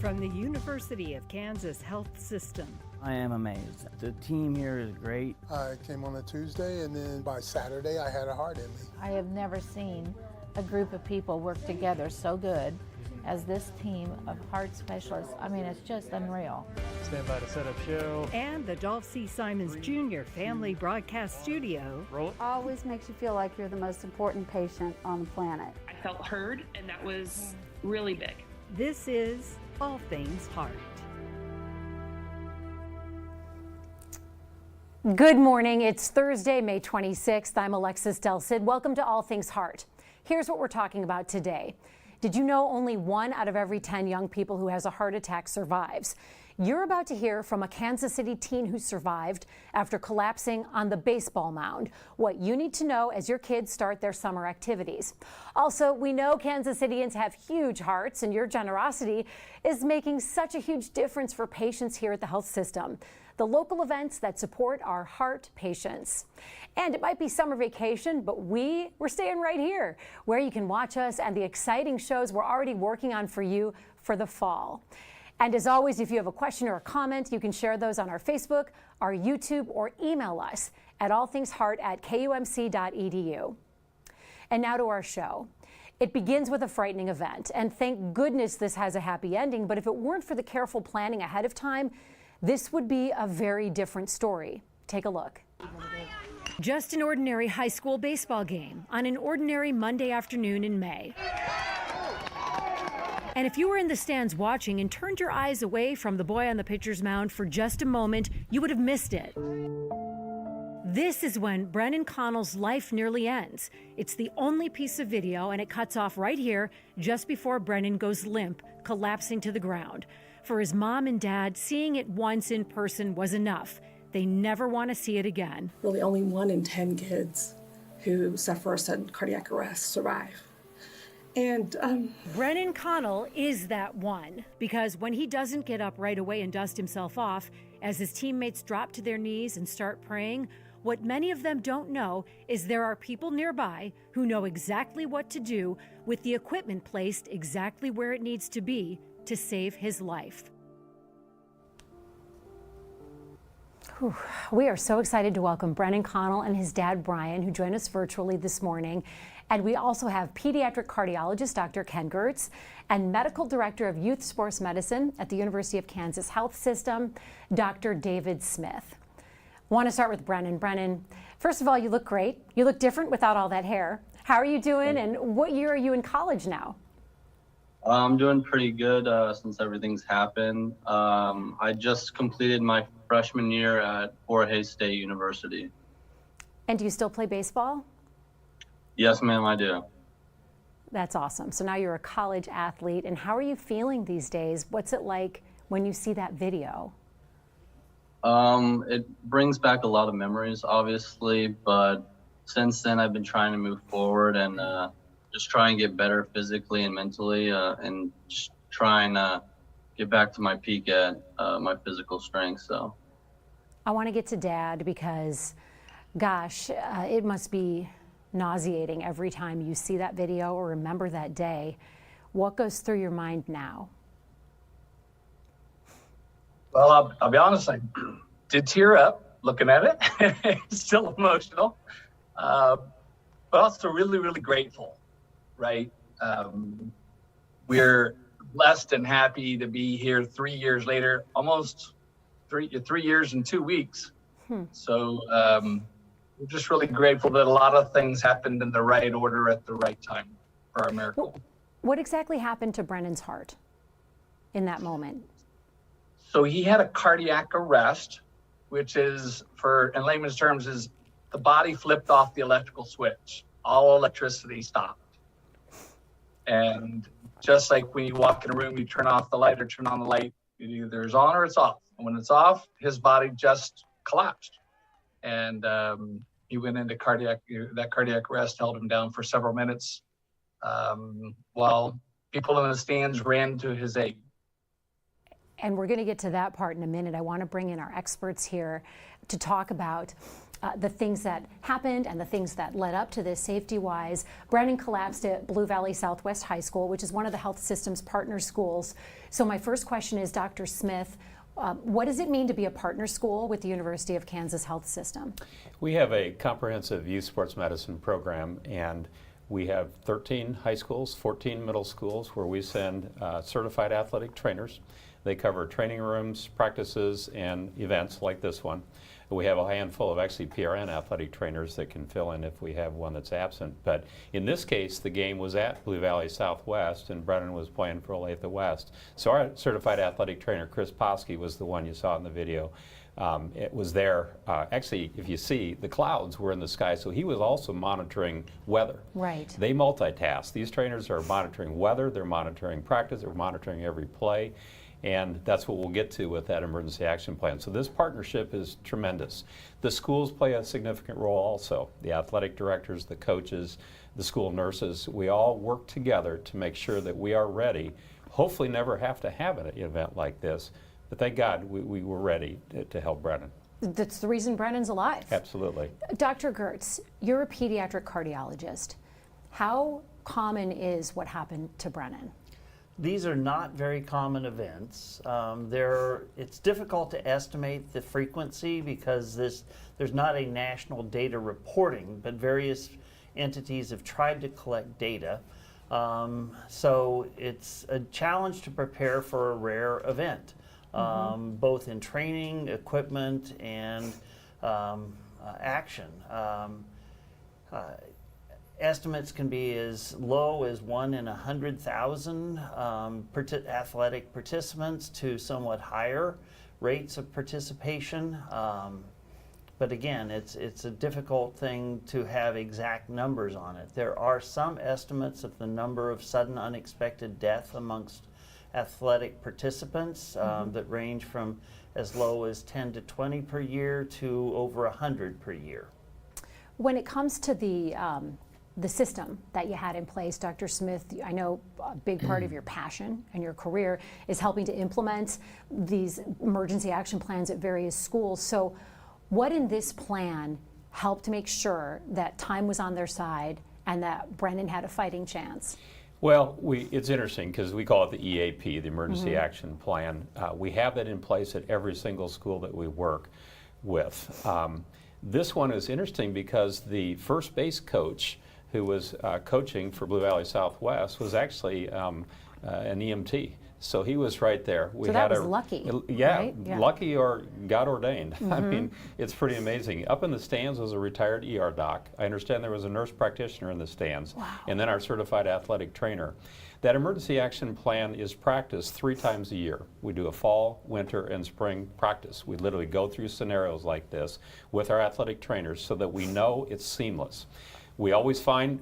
from the University of Kansas Health System. I am amazed. The team here is great. I came on a Tuesday, and then by Saturday I had a heart in me. I have never seen a group of people work together so good as this team of heart specialists. I mean, it's just unreal. Stand by to set up show. And the Dolph C. Simons Jr. Family Broadcast Studio. Roll it. Always makes you feel like you're the most important patient on the planet. I felt heard, and that was really big. This is All Things Heart. Good morning. It's Thursday, May 26th. I'm Alexis Delcid. Welcome to All Things Heart. Here's what we're talking about today. Did you know only 1 out of every 10 young people who has a heart attack survives? You're about to hear from a Kansas City teen who survived after collapsing on the baseball mound. What you need to know as your kids start their summer activities. Also, we know Kansas Cityans have huge hearts, and your generosity is making such a huge difference for patients here at the health system. The local events that support our heart patients. And it might be summer vacation, but we're staying right here where you can watch us and the exciting shows we're already working on for you for the fall. And as always, if you have a question or a comment, you can share those on our Facebook, our YouTube, or email us at allthingsheart@kumc.edu. And now to our show. It begins with a frightening event, and thank goodness this has a happy ending, but if it weren't for the careful planning ahead of time, this would be a very different story. Take a look. Just an ordinary high school baseball game on an ordinary Monday afternoon in May. And if you were in the stands watching and turned your eyes away from the boy on the pitcher's mound for just a moment, you would have missed it. This is when Brennan Connell's life nearly ends. It's the only piece of video, and it cuts off right here just before Brennan goes limp, collapsing to the ground. For his mom and dad, seeing it once in person was enough. They never want to see it again. Really, only 1 in 10 kids who suffer a sudden cardiac arrest survive. And Brennan Connell is that one, because when he doesn't get up right away and dust himself off, as his teammates drop to their knees and start praying, what many of them don't know is there are people nearby who know exactly what to do with the equipment placed exactly where it needs to be to save his life. Whew. We are so excited to welcome Brennan Connell and his dad, Brian, who joined us virtually this morning. And we also have pediatric cardiologist Dr. Ken Gertz and medical director of youth sports medicine at the University of Kansas Health System, Dr. David Smith. I want to start with Brennan. Brennan, first of all, you look great. You look different without all that hair. How are you doing, and what year are you in college now? I'm doing pretty good since everything's happened. I just completed my freshman year at Jorge State University. And do you still play baseball? Yes, ma'am, I do. That's awesome. So now you're a college athlete, and how are you feeling these days? What's it like when you see that video? It brings back a lot of memories, obviously, but since then I've been trying to move forward and just try and get better physically and mentally, and just try and get back to my peak at my physical strength. So I want to get to Dad because, gosh, it must be nauseating every time you see that video or remember that day. What goes through your mind now? Well, I'll be honest, I did tear up looking at it. It's still emotional, but also really, really grateful, right? We're blessed and happy to be here 3 years later, almost three years and 2 weeks. So we're just really grateful that a lot of things happened in the right order at the right time for our miracle. What exactly happened to Brennan's heart in that moment? So he had a cardiac arrest, which is, in layman's terms, is the body flipped off the electrical switch. All electricity stopped. And just like when you walk in a room, you turn off the light or turn on the light, it either is on or it's off. And when it's off, his body just collapsed. And he went into cardiac arrest, held him down for several minutes while people in the stands ran to his aid. And we're going to get to that part in a minute. I want to bring in our experts here to talk about the things that happened and the things that led up to this safety-wise. Brennan collapsed at Blue Valley Southwest High School, which is one of the health system's partner schools. So my first question is, Dr. Smith, what does it mean to be a partner school with the University of Kansas Health System? We have a comprehensive youth sports medicine program, and we have 13 high schools, 14 middle schools where we send certified athletic trainers. They cover training rooms, practices, and events like this one. We have a handful of actually PRN athletic trainers that can fill in if we have one that's absent. But in this case, the game was at Blue Valley Southwest, and Brennan was playing for Olathe West. So our certified athletic trainer, Chris Posky, was the one you saw in the video. It was there. Actually, if you see, the clouds were in the sky, so he was also monitoring weather. Right. They multitask. These trainers are monitoring weather, they're monitoring practice, they're monitoring every play. And that's what we'll get to with that emergency action plan. So this partnership is tremendous. The schools play a significant role also. The athletic directors, the coaches, the school nurses, we all work together to make sure that we are ready, hopefully never have to have an event like this. But thank God we were ready to help Brennan. That's the reason Brennan's alive. Absolutely. Dr. Gertz, you're a pediatric cardiologist. How common is what happened to Brennan? These are not very common events. It's difficult to estimate the frequency because there's not a national data reporting, but various entities have tried to collect data. So it's a challenge to prepare for a rare event, both in training, equipment, and action. Estimates can be as low as 1 in 100,000 athletic participants to somewhat higher rates of participation. But again, it's a difficult thing to have exact numbers on it. There are some estimates of the number of sudden unexpected death amongst athletic participants that range from as low as 10 to 20 per year to over 100 per year. When it comes to the system that you had in place, Dr. Smith, I know a big part of your passion and your career is helping to implement these emergency action plans at various schools. So what in this plan helped to make sure that time was on their side and that Brennan had a fighting chance? Well, it's interesting because we call it the EAP, the Emergency Action Plan. We have that in place at every single school that we work with. This one is interesting because the first base coach who was coaching for Blue Valley Southwest was actually an EMT. So he was right there. So that was lucky. Yeah, right? Yeah, lucky or God ordained. I mean, it's pretty amazing. Up in the stands was a retired ER doc. I understand there was a nurse practitioner in the stands. Wow. And then our certified athletic trainer. That emergency action plan is practiced 3 times a year. We do a fall, winter, and spring practice. We literally go through scenarios like this with our athletic trainers so that we know it's seamless. We always find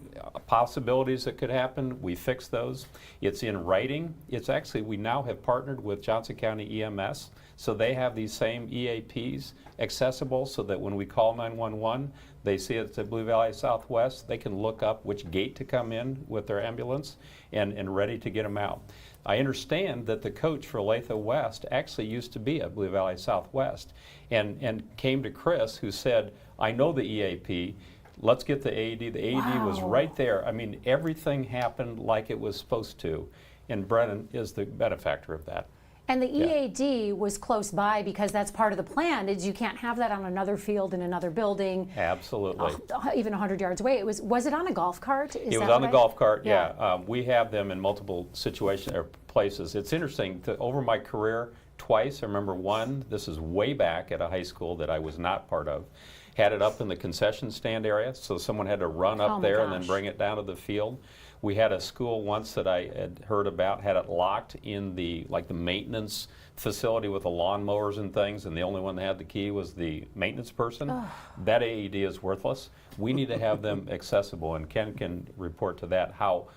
possibilities that could happen. We fix those. It's in writing. It's actually, we now have partnered with Johnson County EMS, so they have these same EAPs accessible so that when we call 911, they see it's at Blue Valley Southwest, they can look up which gate to come in with their ambulance and ready to get them out. I understand that the coach for Olathe West actually used to be at Blue Valley Southwest and came to Chris, who said, I know the EAP, let's get the AED. The AED was right there. I mean, everything happened like it was supposed to, and Brennan is the benefactor of that. And the EAD was close by because that's part of the plan, is you can't have that on another field in another building. Absolutely. Even 100 yards away. Was it on a golf cart? It was on the golf cart, yeah. We have them in multiple situations or places. It's interesting, over my career, twice, I remember one, this is way back at a high school that I was not part of, had it up in the concession stand area, so someone had to run up there and then bring it down to the field. We had a school once that I had heard about, had it locked in the maintenance facility with the lawnmowers and things, and the only one that had the key was the maintenance person. That AED is worthless. We need to have them accessible, and Ken can report to that, how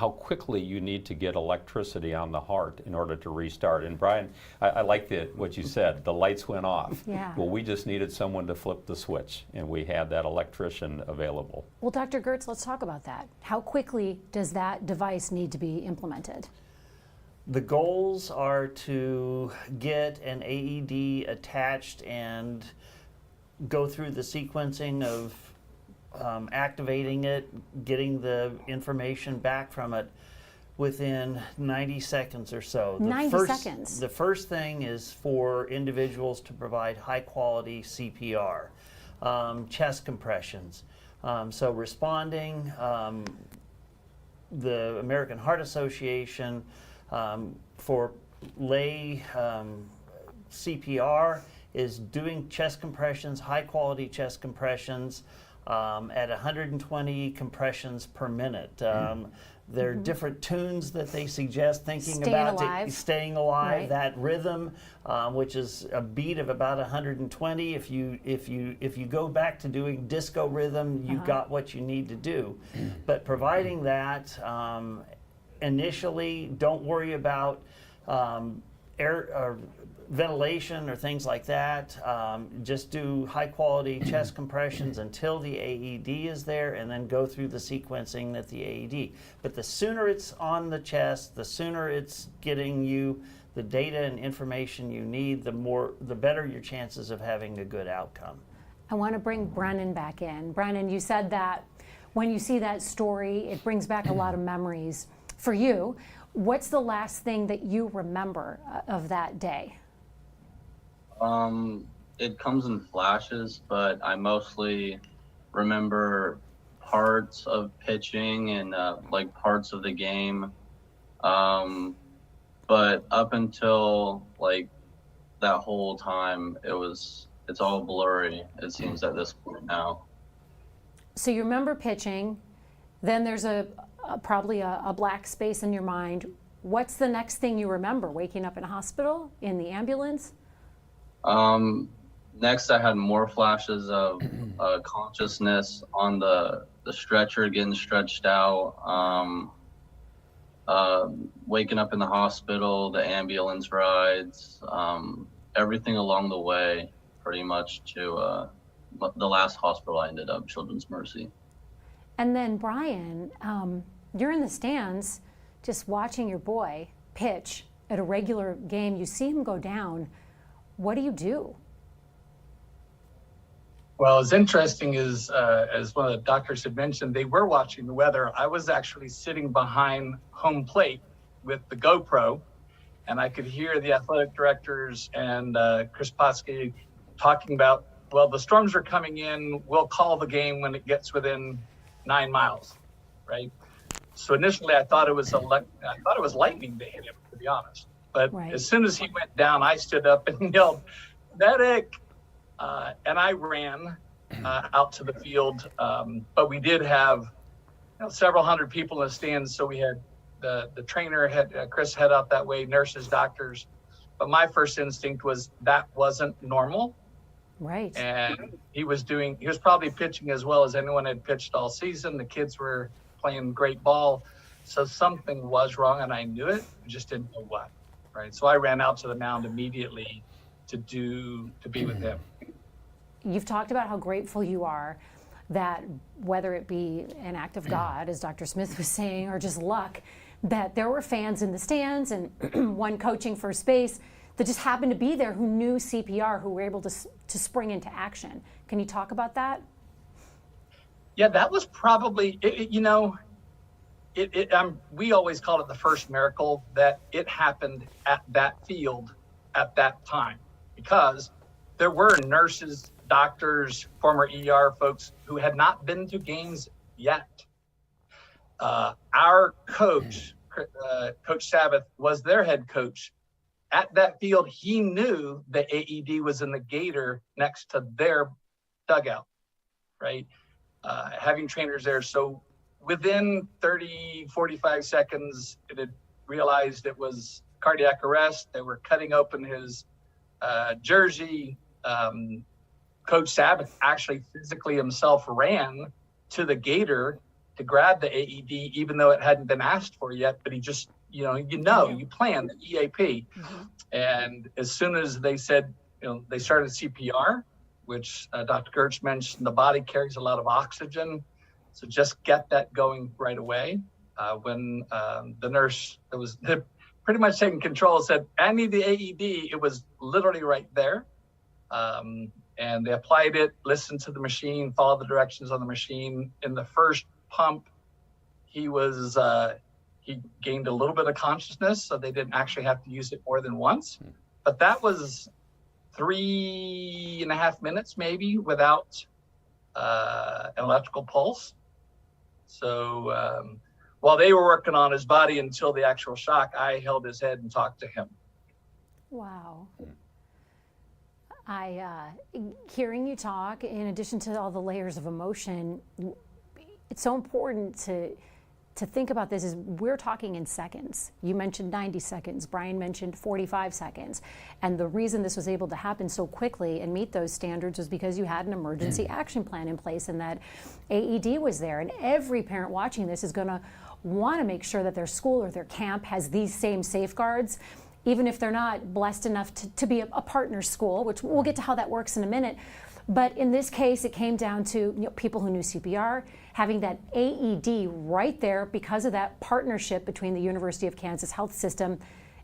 quickly you need to get electricity on the heart in order to restart. And Brian, I like what you said, the lights went off. Yeah. Well, we just needed someone to flip the switch, and we had that electrician available. Well, Dr. Gertz, let's talk about that. How quickly does that device need to be implemented? The goals are to get an AED attached and go through the sequencing of activating it, getting the information back from it within 90 seconds or so. 90 seconds. The first thing is for individuals to provide high quality CPR, chest compressions. So responding, the American Heart Association for lay CPR is doing chest compressions, high quality chest compressions at 120 compressions per minute. There are different tunes that they suggest thinking about staying alive, right. That rhythm, which is a beat of about 120. If you go back to doing disco rhythm, you've got what you need to do. But providing that initially, don't worry about air or ventilation or things like that. Just do high quality chest compressions until the AED is there, and then go through the sequencing at the AED. But the sooner it's on the chest, the sooner it's getting you the data and information you need, the better your chances of having a good outcome. I want to bring Brennan back in. Brennan, you said that when you see that story, it brings back a lot of memories for you. What's the last thing that you remember of that day? It comes in flashes, but I mostly remember parts of pitching and like parts of the game. But up until like that whole time, it's all blurry, it seems, at this point now. So you remember pitching, then there's probably a black space in your mind. What's the next thing you remember? Waking up in a hospital, in the ambulance? Next, I had more flashes of consciousness on the stretcher, getting stretched out, waking up in the hospital, the ambulance rides, everything along the way, pretty much to the last hospital I ended up, Children's Mercy. And then Brian, you're in the stands just watching your boy pitch at a regular game. You see him go down. What do you do? Well, as interesting as one of the doctors had mentioned, they were watching the weather. I was actually sitting behind home plate with the GoPro, and I could hear the athletic directors and Chris Potsky talking about, well, the storms are coming in. We'll call the game when it gets within 9 miles, right? So initially, I thought it was lightning that hit him, to be honest. But as soon as he went down, I stood up and yelled, "Medic!" And I ran out to the field. But we did have several hundred people in the stands. So we had the trainer, Chris, head out that way, nurses, doctors. But my first instinct was that wasn't normal. Right. And he was probably pitching as well as anyone had pitched all season. The kids were playing great ball. So something was wrong, and I knew it. I just didn't know what. Right. So I ran out to the mound immediately to be with him. You've talked about how grateful you are that whether it be an act of God, as Dr. Smith was saying, or just luck, that there were fans in the stands and one coaching first base that just happened to be there who knew CPR, who were able to spring into action. Can you talk about that? Yeah, that was probably, we always call it the first miracle that it happened at that field at that time, because there were nurses, doctors, former ER folks who had not been to games yet. Our coach, Coach Sabbath, was their head coach at that field. He knew the AED was in the gator next to their dugout, right? Having trainers there. So within 30, 45 seconds, it had realized it was cardiac arrest. They were cutting open his jersey. Coach Sabbath actually physically himself ran to the gator to grab the AED, even though it hadn't been asked for yet. But he just, you plan the EAP. Mm-hmm. And as soon as they said, they started CPR, which Dr. Gertz mentioned, the body carries a lot of oxygen. So just get that going right away. When the nurse that was pretty much taking control said, "I need the AED," it was literally right there. And they applied it, listened to the machine, followed the directions on the machine. In the first pump, he gained a little bit of consciousness, so they didn't actually have to use it more than once. But that was 3.5 minutes maybe without an electrical pulse. So while they were working on his body until the actual shock, I held his head and talked to him. Wow. Hearing you talk, in addition to all the layers of emotion, it's so important to think about this. Is we're talking in seconds. You mentioned 90 seconds. Brian mentioned 45 seconds. And the reason this was able to happen so quickly and meet those standards was because you had an emergency action plan in place and that AED was there. And every parent watching this is going to want to make sure that their school or their camp has these same safeguards, even if they're not blessed enough to be a partner school, which we'll get to how that works in a minute. But in this case, it came down to people who knew CPR, having that AED right there because of that partnership between the University of Kansas Health System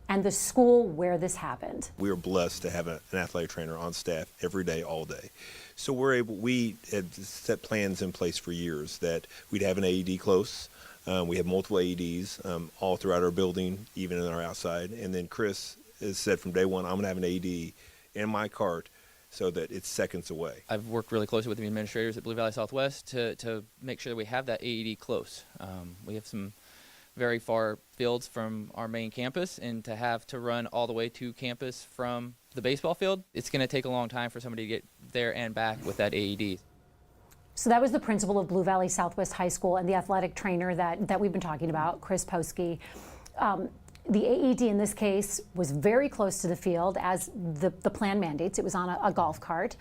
and the school where this happened. We are blessed to have an athletic trainer on staff every day, all day. So we had set plans in place for years that we'd have an AED close. We have multiple AEDs all throughout our building, even in our outside. And then Chris has said from day one, I'm going to have an AED in my cart so that it's seconds away. I've worked really closely with the administrators at Blue Valley Southwest to make sure that we have that AED close. We have some very far fields from our main campus, and to run all the way to campus from the baseball field, it's going to take a long time for somebody to get there and back with that AED. So that was the principal of Blue Valley Southwest High School and the athletic trainer that we've been talking about, Chris Posky. The AED in this case was very close to the field as the plan mandates. It was on a golf cart.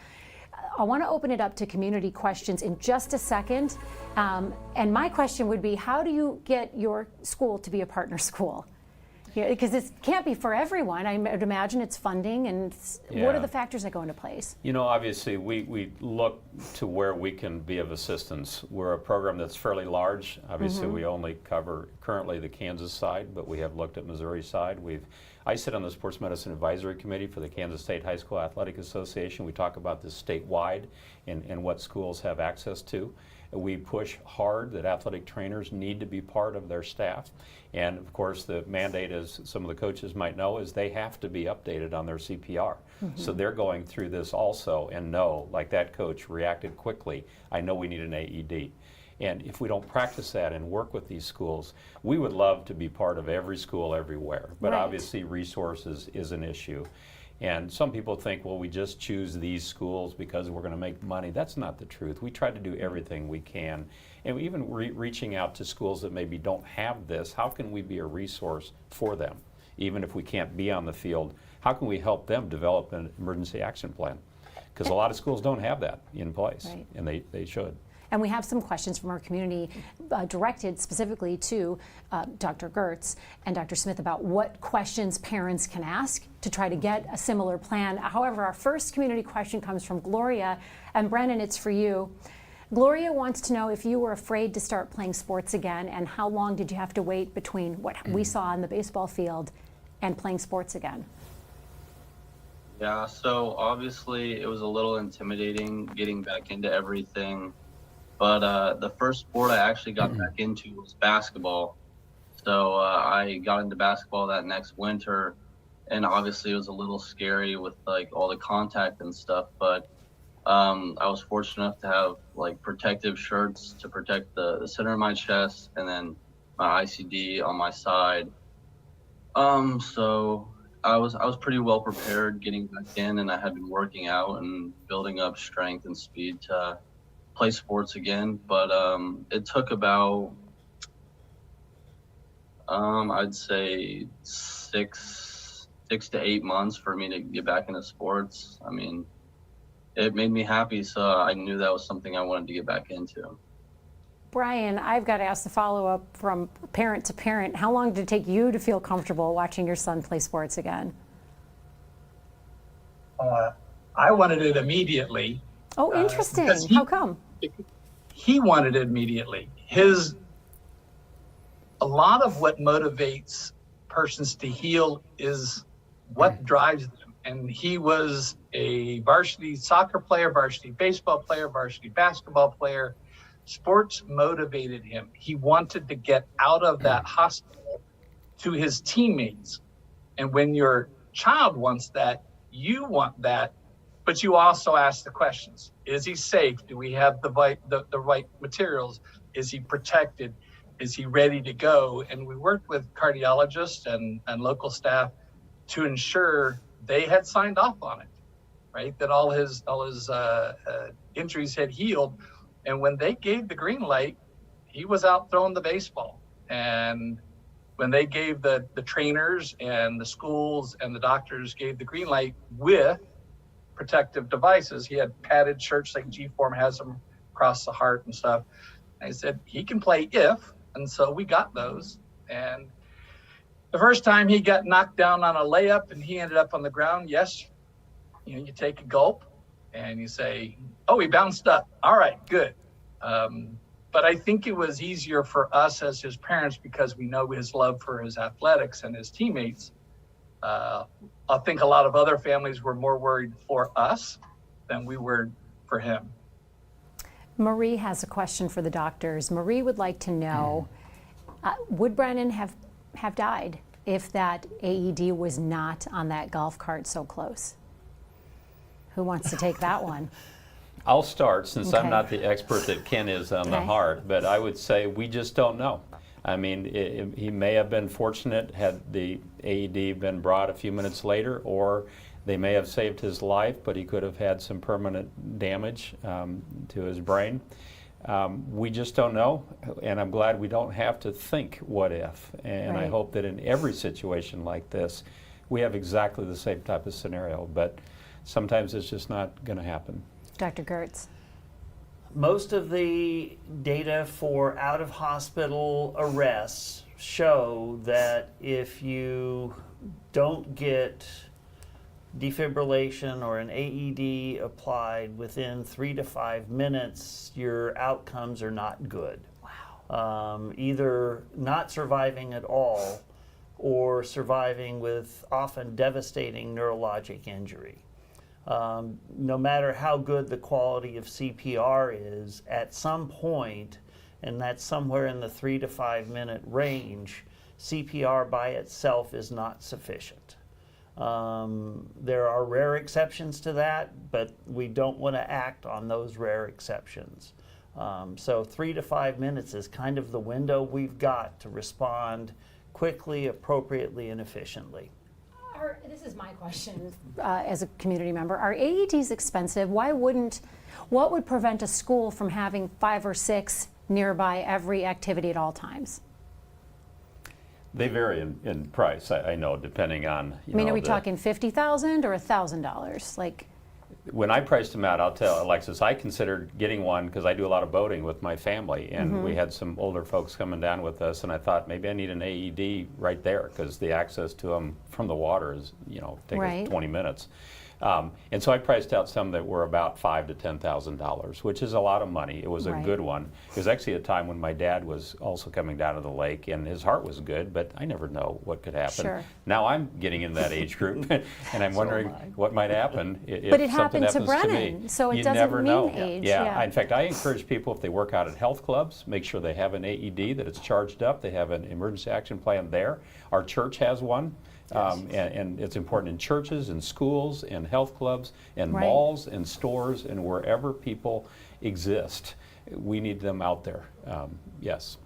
I want to open it up to community questions in just a second. And my question would be, how do you get your school to be a partner school? Because this can't be for everyone. I would imagine it's funding, and what are the factors that go into place? Obviously we look to where we can be of assistance. We're a program that's fairly large. Obviously we only cover currently the Kansas side, but we have looked at Missouri side. I sit on the Sports Medicine Advisory Committee for the Kansas State High School Athletic Association. We talk about this statewide and what schools have access to. We push hard that athletic trainers need to be part of their staff. And of course, the mandate, as some of the coaches might know, is they have to be updated on their CPR. So they're going through this also and know, like that coach reacted quickly, I know we need an AED. And if we don't practice that and work with these schools, we would love to be part of every school everywhere. But obviously resources is an issue. And some people think, well, we just choose these schools because we're going to make money. That's not the truth. We try to do everything we can. And even reaching out to schools that maybe don't have this, how can we be a resource for them? Even if we can't be on the field, how can we help them develop an emergency action plan? Because a lot of schools don't have that in place, and they should. And we have some questions from our community directed specifically to Dr. Gertz and Dr. Smith about what questions parents can ask to try to get a similar plan. However, our first community question comes from Gloria, and Brennan, it's for you. Gloria wants to know if you were afraid to start playing sports again, and how long did you have to wait between what we saw on the baseball field and playing sports again? Yeah, so obviously it was a little intimidating getting back into everything. But the first sport I actually got back into was basketball. So I got into basketball that next winter, and obviously it was a little scary with like all the contact and stuff. But I was fortunate enough to have like protective shirts to protect the center of my chest, and then my ICD on my side. So I was pretty well prepared getting back in, and I had been working out and building up strength and speed to play sports again. But it took about I'd say six to 8 months for me to get back into sports. I mean, it made me happy, so I knew that was something I wanted to get back into. Brian, I've got to ask the follow-up from parent to parent. How long did it take you to feel comfortable watching your son play sports again? I wanted it immediately. Oh, interesting. How come? He wanted it immediately. A lot of what motivates persons to heal is what drives them. And he was a varsity soccer player, varsity baseball player, varsity basketball player. Sports motivated him. He wanted to get out of that hospital to his teammates. And when your child wants that, you want that, but you also ask the questions. Is he safe? Do we have the right materials? Is he protected? Is he ready to go? And we worked with cardiologists and local staff to ensure they had signed off on it, right? That all his injuries had healed. And when they gave the green light, he was out throwing the baseball. And when they gave the trainers and the schools and the doctors gave the green light with protective devices, he had padded shirts like G-Form has them across the heart and stuff. I said, he can play if, and so we got those. And the first time he got knocked down on a layup and he ended up on the ground, yes, you take a gulp and you say, oh, he bounced up. All right, good. But I think it was easier for us as his parents because we know his love for his athletics and his teammates. I think a lot of other families were more worried for us than we were for him. Marie has a question for the doctors. Marie would like to know, would Brennan have died if that AED was not on that golf cart so close? Who wants to take that one? I'll start since Okay. I'm not the expert that Ken is on the heart, but I would say we just don't know. I mean, he may have been fortunate had the AED been brought a few minutes later, or they may have saved his life, but he could have had some permanent damage to his brain. We just don't know, and I'm glad we don't have to think what if. And I hope that in every situation like this, we have exactly the same type of scenario, but sometimes it's just not going to happen. Dr. Gertz. Most of the data for out-of-hospital arrests show that if you don't get defibrillation or an AED applied within 3 to 5 minutes, your outcomes are not good. Wow. Either not surviving at all or surviving with often devastating neurologic injury. No matter how good the quality of CPR is, at some point, and that's somewhere in the 3 to 5 minute range, CPR by itself is not sufficient. There are rare exceptions to that, but we don't want to act on those rare exceptions. So 3 to 5 minutes is kind of the window we've got to respond quickly, appropriately, and efficiently. This is my question as a community member. Are AEDs expensive? What would prevent a school from having 5 or 6 nearby every activity at all times? They vary in price, I know, depending on, are we talking $50,000 or $1,000? Like, when I priced them out, I'll tell Alexis, I considered getting one because I do a lot of boating with my family, and we had some older folks coming down with us, and I thought maybe I need an AED right there because the access to them from the water is, take us 20 minutes. And so I priced out some that were about $5,000 to $10,000, which is a lot of money. It was a good one. It was actually a time when my dad was also coming down to the lake, and his heart was good, but I never know what could happen. Sure. Now I'm getting in that age group, and I'm wondering what might happen if but it something happened to happens Brennan, to me. so it You doesn't never mean know. age. Yeah. In fact, I encourage people, if they work out at health clubs, make sure they have an AED, that it's charged up. They have an emergency action plan there. Our church has one. And it's important in churches and schools and health clubs and malls and stores and wherever people exist. We need them out there. Yes.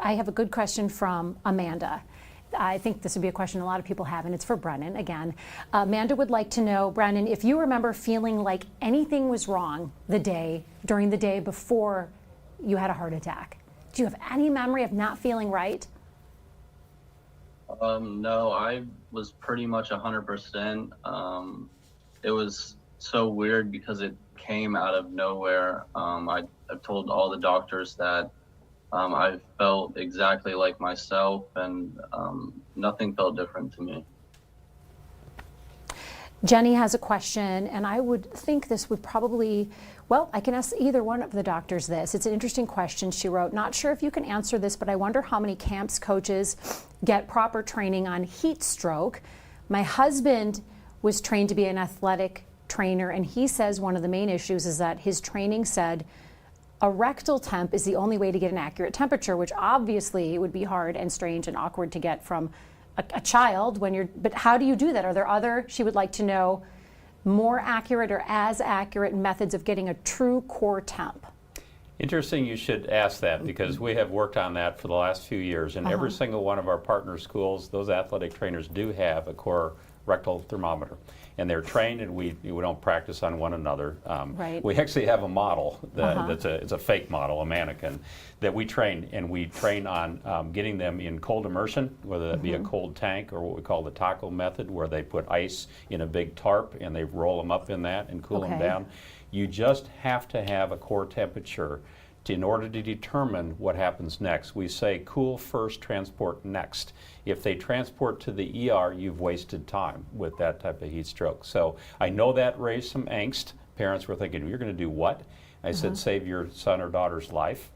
I have a good question from Amanda. I think this would be a question a lot of people have, and it's for Brennan again. Amanda would like to know, Brennan, if you remember feeling like anything was wrong during the day before you had a heart attack. Do you have any memory of not feeling right? No, I was pretty much 100%. It was so weird because it came out of nowhere. I've told all the doctors that I felt exactly like myself, and nothing felt different to me. Jenny has a question, and I would think this would probably, well, I can ask either one of the doctors this. It's an interesting question. She wrote, not sure if you can answer this, but I wonder how many camps coaches get proper training on heat stroke. My husband was trained to be an athletic trainer, and he says one of the main issues is that his training said a rectal temp is the only way to get an accurate temperature, which obviously would be hard and strange and awkward to get from a child when you're, but how do you do that? Are there other, she would like to know, more accurate or as accurate methods of getting a true core temp? Interesting you should ask that, because we have worked on that for the last few years, and every single one of our partner schools, those athletic trainers do have a core rectal thermometer, and they're trained, and we don't practice on one another. Right. We actually have a model that's it's a fake model, a mannequin, that we train, and we train on getting them in cold immersion, whether that be a cold tank or what we call the taco method, where they put ice in a big tarp and they roll them up in that and cool them down. You just have to have a core temperature in order to determine what happens next. We say cool first, transport next. If they transport to the ER, you've wasted time with that type of heat stroke. So I know that raised some angst. Parents were thinking, you're going to do what? I said, save your son or daughter's life.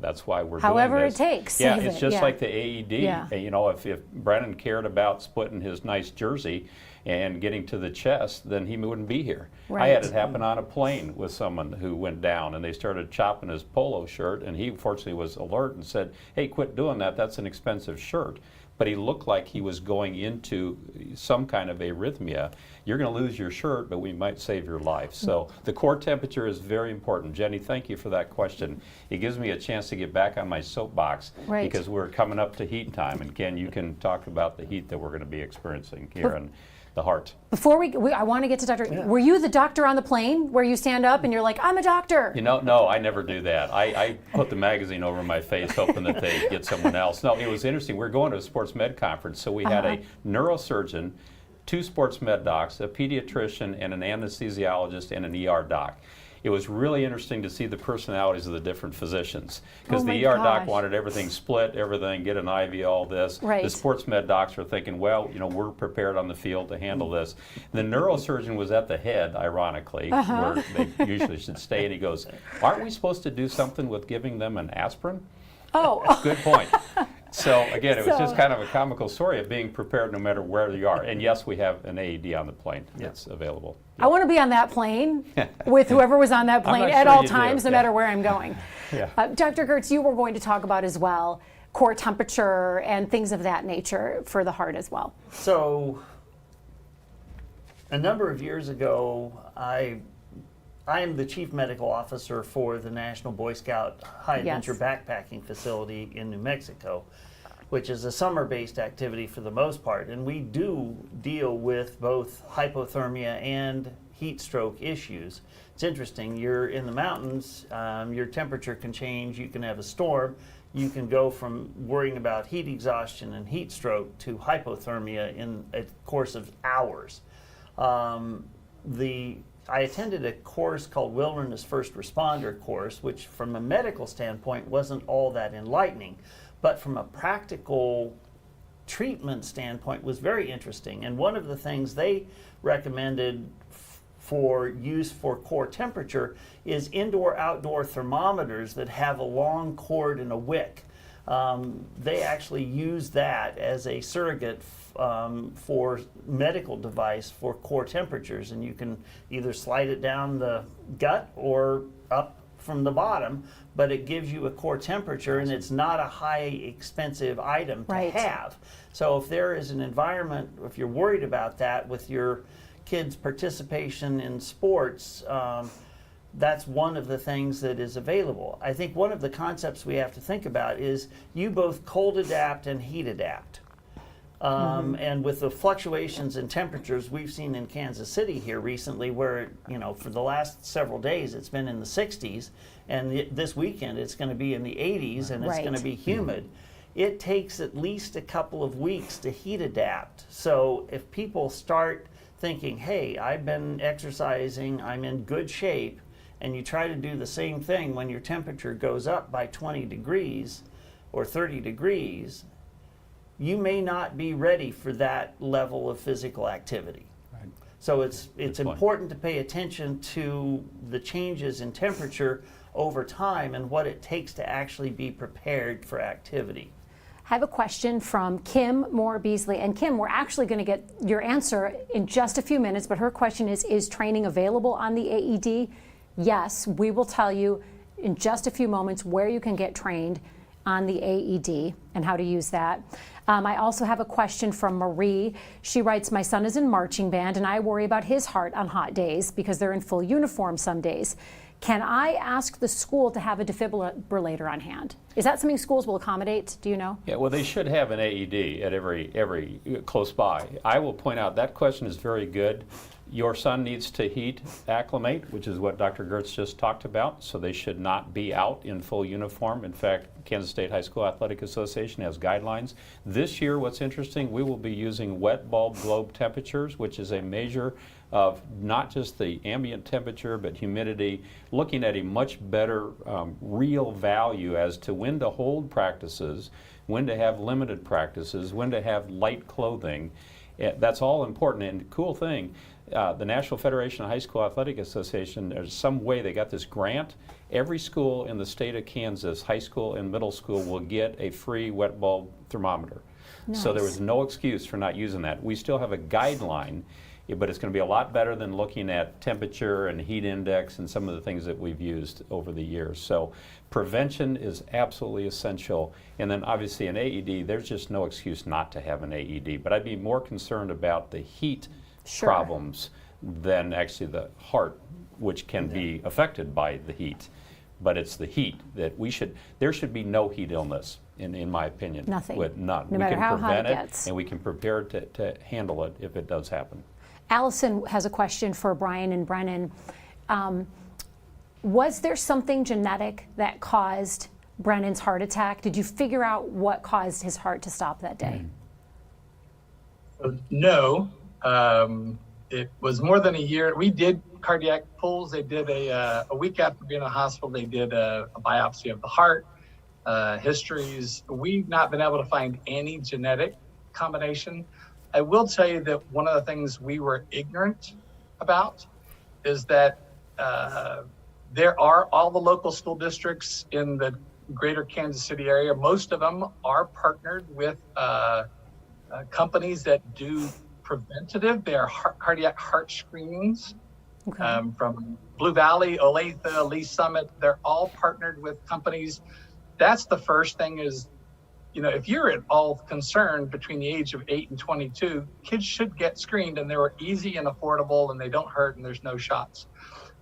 That's why we're however doing this. It takes. Yeah, it's just like the AED. Yeah. You know, if Brennan cared about splitting his nice jersey and getting to the chest, then he wouldn't be here. Right. I had it happen on a plane with someone who went down, and they started chopping his polo shirt, and he fortunately was alert and said, hey, quit doing that, that's an expensive shirt. But he looked like he was going into some kind of arrhythmia. You're going to lose your shirt, but we might save your life. So the core temperature is very important. Jenny, thank you for that question. It gives me a chance to get back on my soapbox, because we're coming up to heat time. And Ken, you can talk about the heat that we're going to be experiencing here in the heart. Before I want to get to Dr. Were you the doctor on the plane where you stand up and you're like, I'm a doctor? You know, no, I never do that. I put the magazine over my face hoping that they get someone else. No, it was interesting. We're going to a sports med conference, so we had a neurosurgeon, 2 sports med docs, a pediatrician, and an anesthesiologist and an ER doc. It was really interesting to see the personalities of the different physicians, because the ER doc wanted everything split, everything, get an IV, all this. Right. The sports med docs are thinking, well, you know, we're prepared on the field to handle this. The neurosurgeon was at the head, ironically, where they usually should stay, and he goes, aren't we supposed to do something with giving them an aspirin? Oh. Good point. So again, it was just kind of a comical story of being prepared no matter where you are. And yes, we have an AED on the plane that's available. I want to be on that plane with whoever was on that plane at all times, no matter where I'm going. Dr. Gertz, you were going to talk about as well core temperature and things of that nature for the heart as well. So a number of years ago, I am the chief medical officer for the National Boy Scout High Adventure Backpacking Facility in New Mexico, which is a summer-based activity for the most part. And we do deal with both hypothermia and heat stroke issues. It's interesting, you're in the mountains, your temperature can change, you can have a storm, you can go from worrying about heat exhaustion and heat stroke to hypothermia in a course of hours. I attended a course called Wilderness First Responder course, which from a medical standpoint wasn't all that enlightening, but from a practical treatment standpoint was very interesting. And one of the things they recommended for use for core temperature is indoor-outdoor thermometers that have a long cord and a wick. They actually use that as a surrogate for medical device for core temperatures, and you can either slide it down the gut or up from the bottom, but it gives you a core temperature, and it's not a high expensive item to have. So if there is an environment, if you're worried about that with your kids' participation in sports, that's one of the things that is available. I think one of the concepts we have to think about is you both cold adapt and heat adapt. And with the fluctuations in temperatures we've seen in Kansas City here recently, where, you know, for the last several days it's been in the 60s, and this weekend it's going to be in the 80s, and it's going to be humid. It takes at least a couple of weeks to heat adapt. So if people start thinking, hey, I've been exercising, I'm in good shape, and you try to do the same thing when your temperature goes up by 20 degrees or 30 degrees, you may not be ready for that level of physical activity. So it's important to pay attention to the changes in temperature over time and what it takes to actually be prepared for activity. I have a question from Kim Moore Beasley. And Kim, we're actually going to get your answer in just a few minutes, but her question is training available on the AED? Yes, we will tell you in just a few moments where you can get trained on the AED and how to use that. I also have a question from Marie. She writes, my son is in marching band and I worry about his heart on hot days because they're in full uniform some days. Can I ask the school to have a defibrillator on hand? Is that something schools will accommodate? Do you know? Yeah, well, they should have an AED at every close by. I will point out that question is very good. Your son needs to heat acclimate, which is what Dr. Gertz just talked about, so they should not be out in full uniform. In fact, Kansas State High School Athletic Association has guidelines. This year, what's interesting, we will be using wet bulb globe temperatures, which is a measure of not just the ambient temperature, but humidity, looking at a much better real value as to when to hold practices, when to have limited practices, when to have light clothing. That's all important. And the cool thing, the National Federation of High School Athletic Association, there's some way they got this grant. Every school in the state of Kansas, high school and middle school, will get a free wet bulb thermometer. Nice. So there was no excuse for not using that. We still have a guideline, but it's going to be a lot better than looking at temperature and heat index and some of the things that we've used over the years. So prevention is absolutely essential. And then obviously an AED, there's just no excuse not to have an AED. But I'd be more concerned about the heat problems than actually the heart, which can be affected by the heat. But it's the heat that there should be no heat illness, in my opinion. Nothing. None. No matter how hot it gets. And we can prepare to handle it if it does happen. Allison has a question for Brian and Brennan. Was there something genetic that caused Brennan's heart attack? Did you figure out what caused his heart to stop that day? No. It was more than a year. We did cardiac pulls. They did a week after being in the hospital, they did a biopsy of the heart, histories. We've not been able to find any genetic combination. I will tell you that one of the things we were ignorant about is that there are all the local school districts in the greater Kansas City area. Most of them are partnered with companies that do preventative. They are cardiac heart screenings. Okay. From Blue Valley, Olathe, Lee Summit. They're all partnered with companies. That's the first thing is, if you're at all concerned between the age of 8 and 22, kids should get screened, and they're easy and affordable, and they don't hurt, and there's no shots.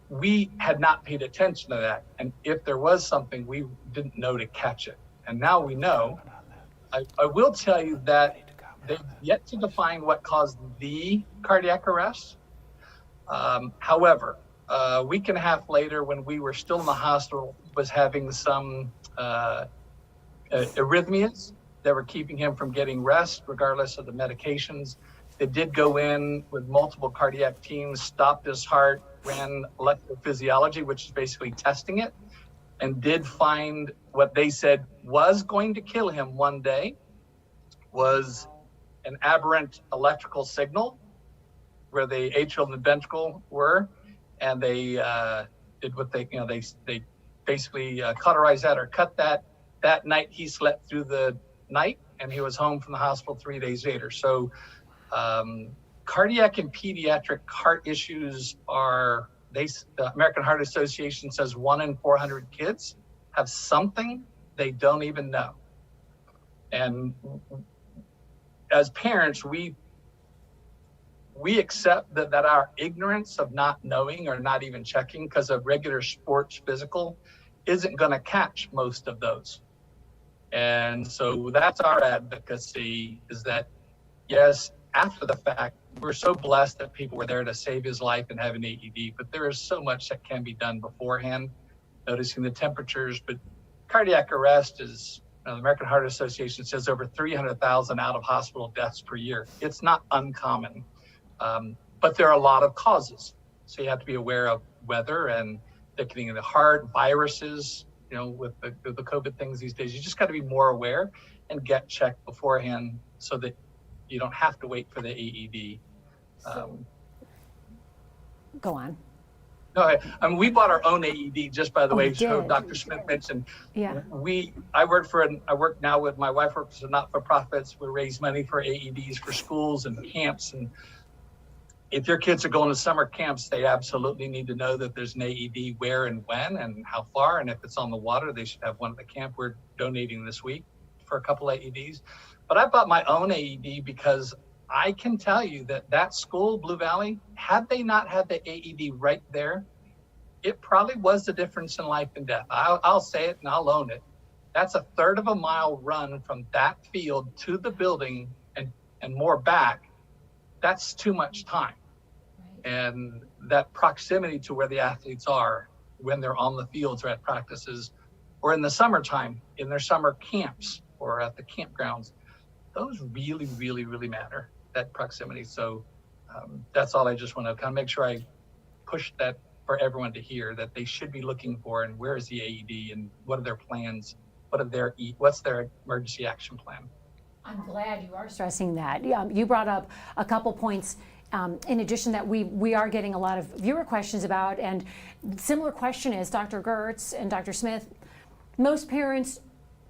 We had not paid attention to that, and if there was something, we didn't know to catch it. And now we know. I will tell you that they've yet to define what caused the cardiac arrest. However, a week and a half later, when we were still in the hospital, was having some arrhythmias that were keeping him from getting rest, regardless of the medications. They did go in with multiple cardiac teams, stopped his heart, ran electrophysiology, which is basically testing it, and did find what they said was going to kill him one day was an aberrant electrical signal where the atrial and ventricle were, and they did what they basically cauterized that or cut that. That night he slept through the night and he was home from the hospital 3 days later. So cardiac and pediatric heart issues the American Heart Association says 1 in 400 kids have something they don't even know. And as parents, we accept that our ignorance of not knowing or not even checking because of regular sports physical isn't going to catch most of those. And so that's our advocacy, is that, yes, after the fact, we're so blessed that people were there to save his life and have an AED, but there is so much that can be done beforehand, noticing the temperatures. But cardiac arrest is, the American Heart Association says over 300,000 out of hospital deaths per year. It's not uncommon, but there are a lot of causes. So you have to be aware of weather and thickening of the heart, viruses, with the COVID things these days. You just got to be more aware and get checked beforehand so that you don't have to wait for the AED. Go on. No, I mean, we bought our own AED, just by the way, so did. Dr. Smith mentioned. Yeah. I work now with, my wife works for not-for-profits. We raise money for AEDs for schools and camps. And if your kids are going to summer camps, they absolutely need to know that there's an AED where and when and how far. And if it's on the water, they should have one at the camp. We're donating this week for a couple AEDs. But I bought my own AED because I can tell you that school, Blue Valley, had they not had the AED right there, it probably was the difference in life and death. I'll say it and I'll own it. That's a third of a mile run from that field to the building and more back. That's too much time. And that proximity to where the athletes are when they're on the fields or at practices or in the summertime in their summer camps or at the campgrounds, those really, really, really matter, that proximity. So that's all I just want to kind of make sure I push that for everyone to hear, that they should be looking for, and where is the AED and what are their plans? What's their emergency action plan? I'm glad you are stressing that. You brought up a couple points in addition that we are getting a lot of viewer questions about, and similar question is, Dr. Gertz and Dr. Smith, most parents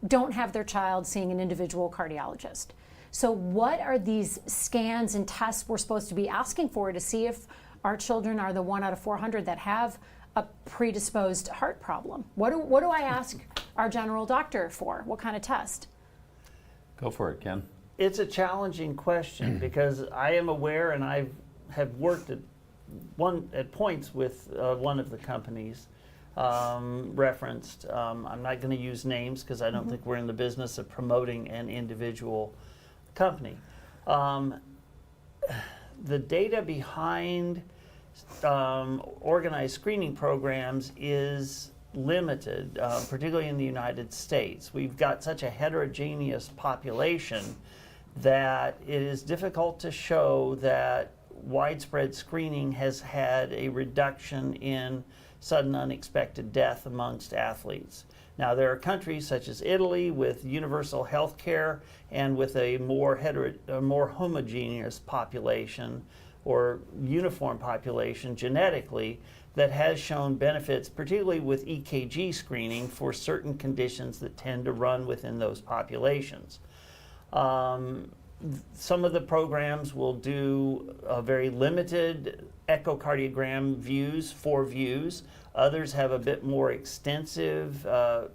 don't have their child seeing an individual cardiologist. So what are these scans and tests we're supposed to be asking for to see if our children are the 1 out of 400 that have a predisposed heart problem? What do I ask our general doctor for? What kind of test? Go for it, Ken. It's a challenging question because I am aware, and I have worked at points with one of the companies referenced. I'm not going to use names because I don't think we're in the business of promoting an individual company. The data behind organized screening programs is limited, particularly in the United States. We've got such a heterogeneous population that it is difficult to show that widespread screening has had a reduction in sudden unexpected death amongst athletes. Now, there are countries such as Italy with universal health care and with a more homogeneous population or uniform population genetically that has shown benefits, particularly with EKG screening for certain conditions that tend to run within those populations. Some of the programs will do a very limited echocardiogram views, 4 views. Others have a bit more extensive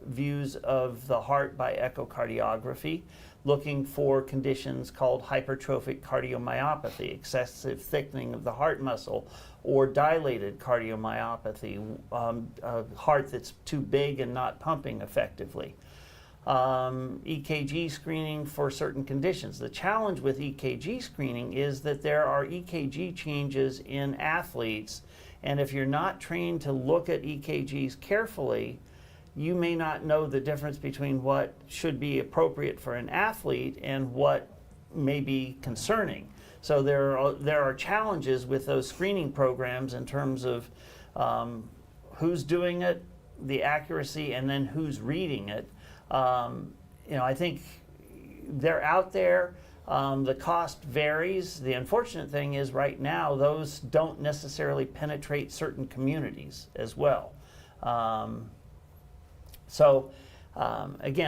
views of the heart by echocardiography, looking for conditions called hypertrophic cardiomyopathy, excessive thickening of the heart muscle, or dilated cardiomyopathy, a heart that's too big and not pumping effectively. EKG screening for certain conditions. The challenge with EKG screening is that there are EKG changes in athletes, and if you're not trained to look at EKGs carefully, you may not know the difference between what should be appropriate for an athlete and what may be concerning. So there are challenges with those screening programs in terms of who's doing it, the accuracy, and then who's reading it. I think they're out there. The cost varies. The unfortunate thing is right now those don't necessarily penetrate certain communities as well. Again,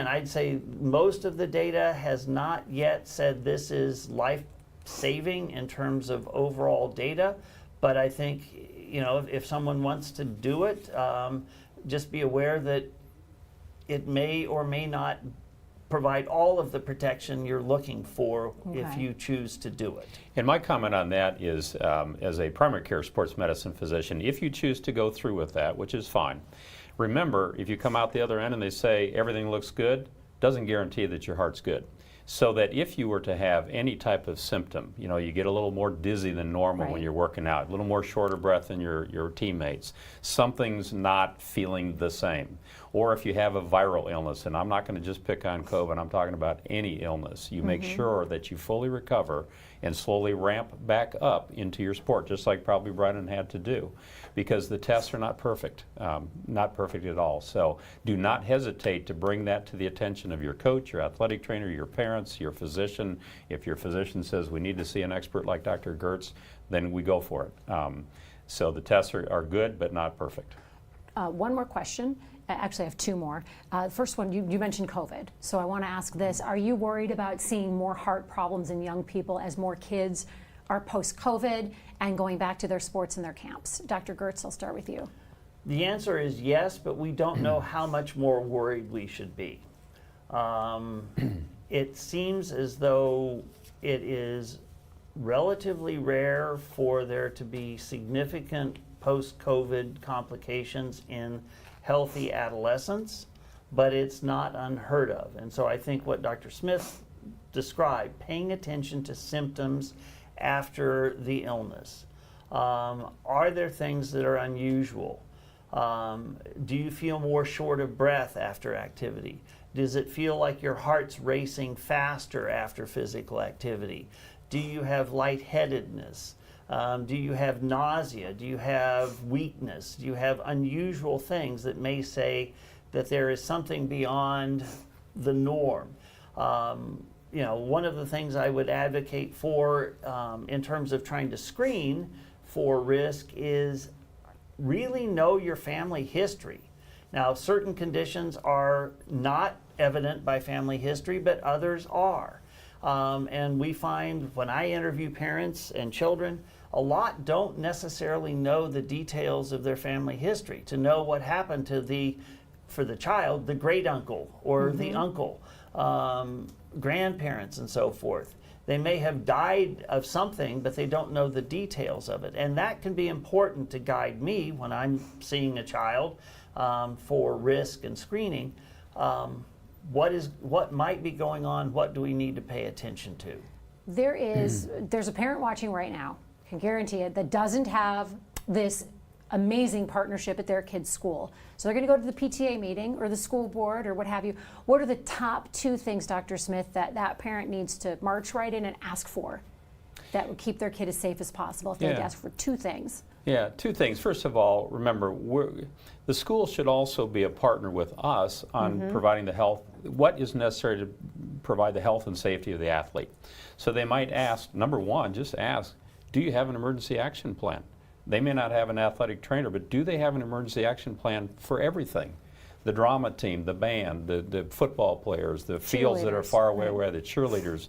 I'd say most of the data has not yet said this is life-saving in terms of overall data, but I think if someone wants to do it, just be aware that it may or may not provide all of the protection you're looking for if you choose to do it. And my comment on that is, as a primary care sports medicine physician, if you choose to go through with that, which is fine, remember, if you come out the other end and they say everything looks good, doesn't guarantee that your heart's good. So that if you were to have any type of symptom, you get a little more dizzy than normal when you're working out, a little more shorter breath than your teammates, something's not feeling the same. Or if you have a viral illness, and I'm not going to just pick on COVID, I'm talking about any illness, you make sure that you fully recover and slowly ramp back up into your sport, just like probably Brennan had to do, because the tests are not perfect at all. So do not hesitate to bring that to the attention of your coach, your athletic trainer, your parents, your physician. If your physician says we need to see an expert like Dr. Gertz, then we go for it. So the tests are good, but not perfect. One more question. Actually, I have two more. First one, you mentioned COVID. So I want to ask this. Are you worried about seeing more heart problems in young people as more kids are post-COVID and going back to their sports and their camps? Dr. Gertz, I'll start with you. The answer is yes, but we don't know how much more worried we should be. It seems as though it is relatively rare for there to be significant post-COVID complications in healthy adolescents, but it's not unheard of. And so I think what Dr. Smith described, paying attention to symptoms after the illness. Are there things that are unusual? Do you feel more short of breath after activity? Does it feel like your heart's racing faster after physical activity? Do you have lightheadedness? Do you have nausea? Do you have weakness? Do you have unusual things that may say that there is something beyond the norm? You know, one of the things I would advocate for in terms of trying to screen for risk is really know your family history. Now, certain conditions are not evident by family history, but others are. And we find when I interview parents and children, a lot don't necessarily know the details of their family history to know what happened to for the child, the great uncle or the uncle, grandparents and so forth. They may have died of something, but they don't know the details of it. And that can be important to guide me when I'm seeing a child for risk and screening. What might be going on? What do we need to pay attention to? There's a parent watching right now, I can guarantee it, that doesn't have this amazing partnership at their kid's school. So they're going to go to the PTA meeting or the school board or what have you. What are the top two things, Dr. Smith, that parent needs to march right in and ask for that would keep their kid as safe as possible if they had to ask for two things? Yeah, two things. First of all, remember, the school should also be a partner with us on providing the health, what is necessary to provide the health and safety of the athlete. So they might ask, number one, just ask, do you have an emergency action plan? They may not have an athletic trainer, but do they have an emergency action plan for everything? The drama team, the band, the football players, the fields that are far away, where the cheerleaders,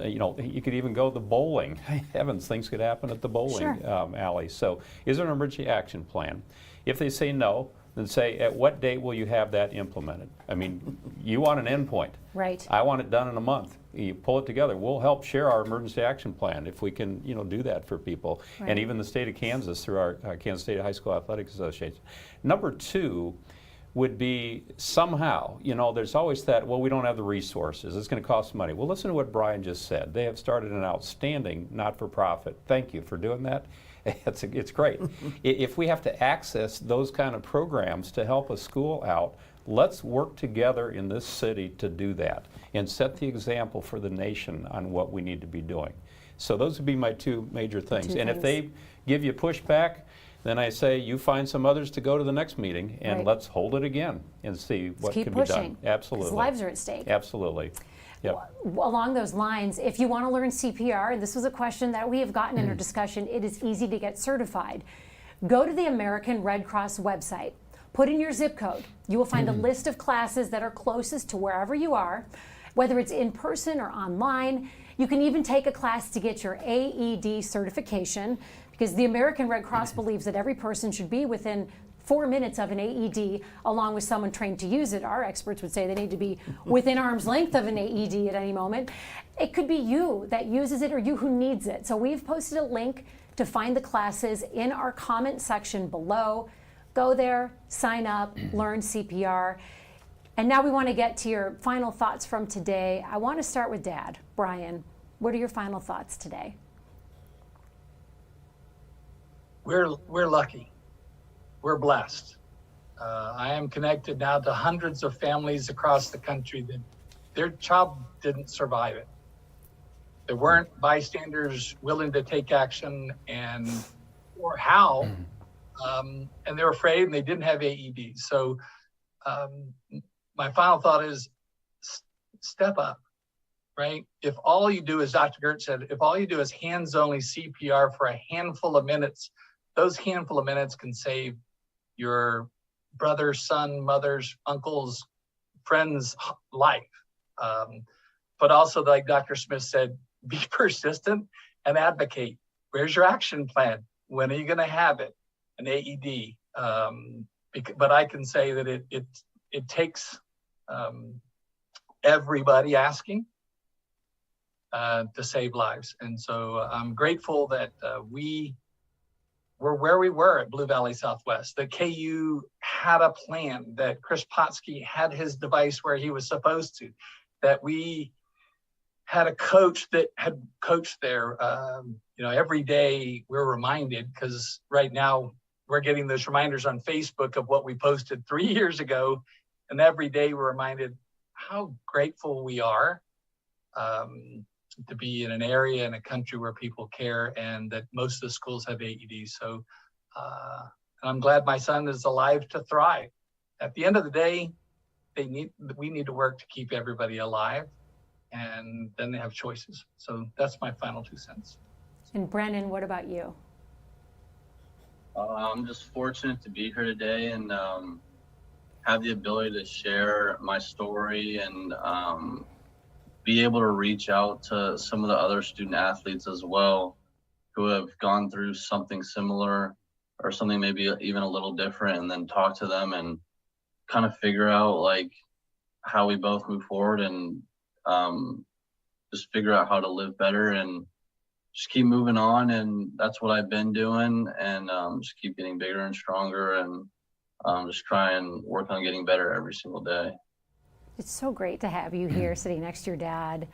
you know, you could even go the bowling. Heavens, things could happen at the bowling alley. So is there an emergency action plan? If they say no, then say, at what date will you have that implemented? I mean, you want an endpoint. Right. I want it done in a month. You pull it together. We'll help share our emergency action plan if we can, you know, do that for people. Right. And even the state of Kansas through our Kansas State High School Athletics Association. Number two would be somehow, you know, there's always that, well, we don't have the resources. It's going to cost money. Well, listen to what Brian just said. They have started an outstanding not-for-profit. Thank you for doing that. It's great. If we have to access those kind of programs to help a school out, let's work together in this city to do that and set the example for the nation on what we need to be doing. So those would be my two major things. And if they give you pushback, then I say you find some others to go to the next meeting and let's hold it again and see what can be done. Absolutely. Because lives are at stake. Absolutely. Yep. Along those lines, if you want to learn CPR, and this was a question that we have gotten in our discussion, it is easy to get certified. Go to the American Red Cross website. Put in your zip code. You will find a list of classes that are closest to wherever you are, whether it's in person or online. You can even take a class to get your AED certification, because the American Red Cross believes that every person should be within 4 minutes of an AED, along with someone trained to use it. Our experts would say they need to be within arm's length of an AED at any moment. It could be you that uses it or you who needs it. So we've posted a link to find the classes in our comment section below. Go there, sign up, learn CPR. And now we want to get to your final thoughts from today. I want to start with Dad. Brian, what are your final thoughts today? We're lucky. We're blessed. I am connected now to hundreds of families across the country that their child didn't survive it. There weren't bystanders willing to take action or how, and they're afraid and they didn't have AEDs. So my final thought is step up, right? If all you do, as Dr. Gertz said, if all you do is hands-only CPR for a handful of minutes those handful of minutes can save your brother's, son, mother's, uncle's, friend's life. But also, like Dr. Smith said, be persistent and advocate. Where's your action plan? When are you going to have it? An AED. But I can say that it takes everybody asking to save lives. And so I'm grateful that we were where we were at Blue Valley Southwest. The KU had a plan, that Chris Potsky had his device where he was supposed to, that we had a coach that had coached there. Every day we're reminded, because right now we're getting those reminders on Facebook of what we posted 3 years ago. And every day we're reminded how grateful we are to be in an area in a country where people care, and that most of the schools have AEDs. So I'm glad my son is alive to thrive. At the end of the day, we need to work to keep everybody alive, and then they have choices. So that's my final 2 cents. And Brennan, what about you? I'm just fortunate to be here today and have the ability to share my story and be able to reach out to some of the other student athletes as well who have gone through something similar or something maybe even a little different, and then talk to them and kind of figure out like how we both move forward and just figure out how to live better and just keep moving on. And that's what I've been doing, and just keep getting bigger and stronger, and just try and work on getting better every single day. It's so great to have you here sitting next to your dad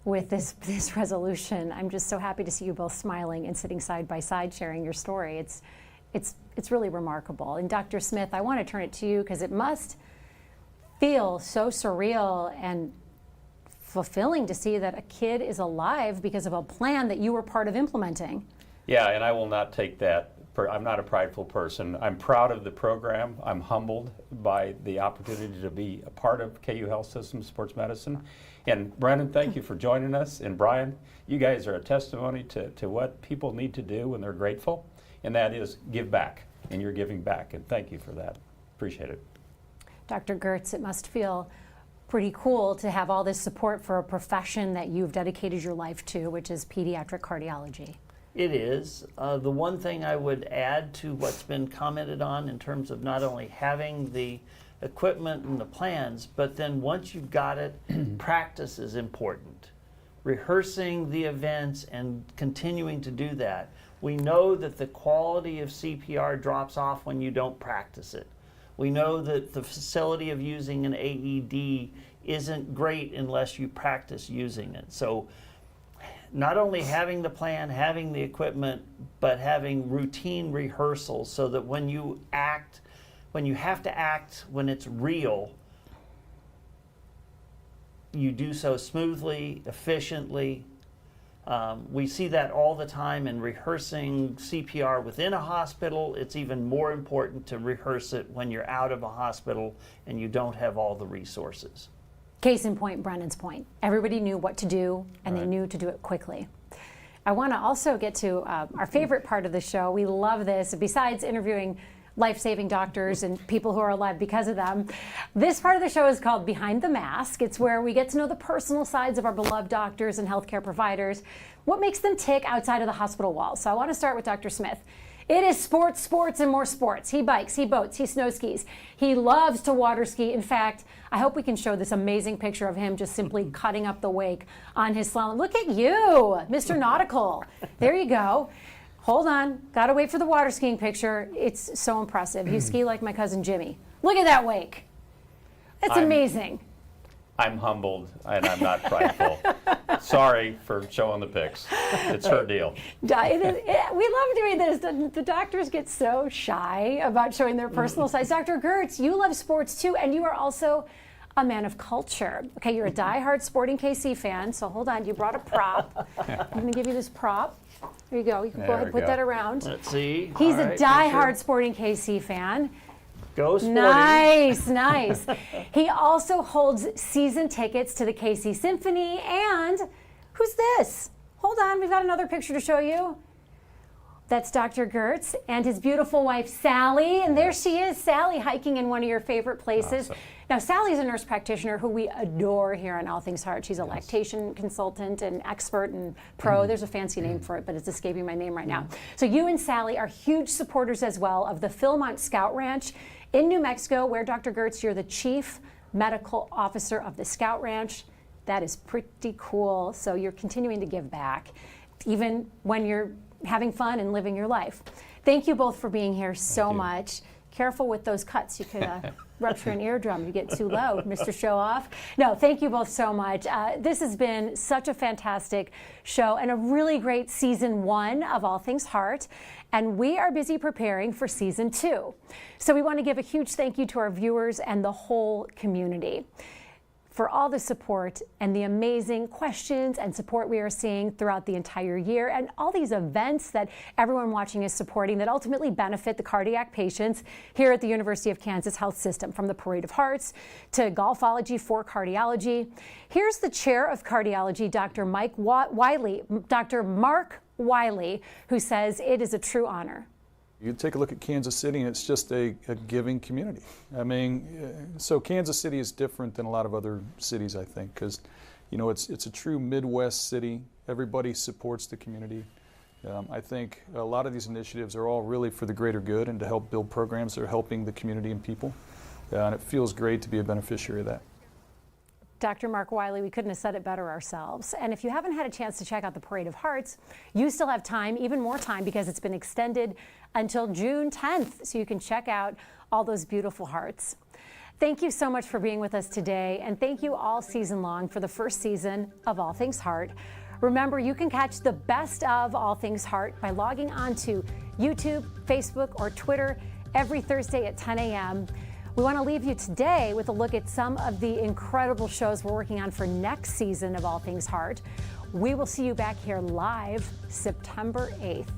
with this resolution. I'm just so happy to see you both smiling and sitting side by side sharing your story. It's really remarkable. And Dr. Smith, I want to turn it to you because it must feel so surreal and fulfilling to see that a kid is alive because of a plan that you were part of implementing. Yeah, and I will not take that. I'm not a prideful person. I'm proud of the program. I'm humbled by the opportunity to be a part of KU Health System Sports Medicine. And Brennan, thank you for joining us. And Brian, you guys are a testimony to what people need to do when they're grateful, and that is give back. And you're giving back, and thank you for that. Appreciate it. Dr. Gertz, it must feel pretty cool to have all this support for a profession that you've dedicated your life to, which is pediatric cardiology. It is. The one thing I would add to what's been commented on in terms of not only having the equipment and the plans, but then once you've got it, practice is important. Rehearsing the events and continuing to do that. We know that the quality of CPR drops off when you don't practice it. We know that the facility of using an AED isn't great unless you practice using it. So not only having the plan, having the equipment, but having routine rehearsals so that when you have to act when it's real, you do so smoothly, efficiently. We see that all the time in rehearsing CPR within a hospital. It's even more important to rehearse it when you're out of a hospital and you don't have all the resources. Case in point, Brennan's point. Everybody knew what to do, and they knew to do it quickly. I want to also get to our favorite part of the show. We love this. Besides interviewing life-saving doctors and people who are alive because of them, this part of the show is called Behind the Mask. It's where we get to know the personal sides of our beloved doctors and healthcare providers, what makes them tick outside of the hospital walls. So I want to start with Dr. Smith. It is sports, sports, and more sports. He bikes, he boats, he snow skis. He loves to water ski. In fact, I hope we can show this amazing picture of him just simply cutting up the wake on his slalom. Look at you, Mr. Nautical. There you go. Hold on, gotta wait for the water skiing picture. It's so impressive. You ski like my cousin Jimmy. Look at that wake. It's amazing. I'm humbled and I'm not prideful. Sorry for showing the pics. It's her deal. We love doing this. The doctors get so shy about showing their personal sides. Dr. Gertz, you love sports too, and you are also a man of culture. Okay, you're a diehard Sporting KC fan, so hold on, you brought a prop. I'm gonna give you this prop. There you go, you can go ahead and put that around. Let's see. He's a diehard Sporting KC fan. Go Sporting. Nice, nice. He also holds season tickets to the KC Symphony, and who's this? Hold on, we've got another picture to show you. That's Dr. Gertz and his beautiful wife, Sally. And there she is, Sally, hiking in one of your favorite places. Awesome. Now, Sally's a nurse practitioner who we adore here on All Things Heart. She's a lactation consultant and expert and pro. There's a fancy name for it, but it's escaping my name right now. So you and Sally are huge supporters as well of the Philmont Scout Ranch in New Mexico, where Dr. Gertz, you're the chief medical officer of the Scout Ranch. That is pretty cool. So you're continuing to give back, even when you're having fun and living your life. Thank you both for being here so much. Careful with those cuts. You could rupture an eardrum if you get too loud, Mr. Show Off. No, thank you both so much. This has been such a fantastic show and a really great season 1 of All Things Heart. And we are busy preparing for season 2. So we want to give a huge thank you to our viewers and the whole community for all the support and the amazing questions and support we are seeing throughout the entire year, and all these events that everyone watching is supporting that ultimately benefit the cardiac patients here at the University of Kansas Health System, from the Parade of Hearts to Golfology for Cardiology. Here's the chair of cardiology, Dr. Mark Wiley, who says it is a true honor. You take a look at Kansas City, and it's just a giving community. I mean, so Kansas City is different than a lot of other cities, I think, because, you know, it's a true Midwest city. Everybody supports the community. I think a lot of these initiatives are all really for the greater good and to help build programs that are helping the community and people. And it feels great to be a beneficiary of that. Dr. Mark Wiley, we couldn't have said it better ourselves. And if you haven't had a chance to check out the Parade of Hearts, you still have time, even more time, because it's been extended until June 10th. So you can check out all those beautiful hearts. Thank you so much for being with us today. And thank you all season long for the first season of All Things Heart. Remember, you can catch the best of All Things Heart by logging on to YouTube, Facebook, or Twitter every Thursday at 10 a.m. We want to leave you today with a look at some of the incredible shows we're working on for next season of All Things Heart. We will see you back here live September 8th.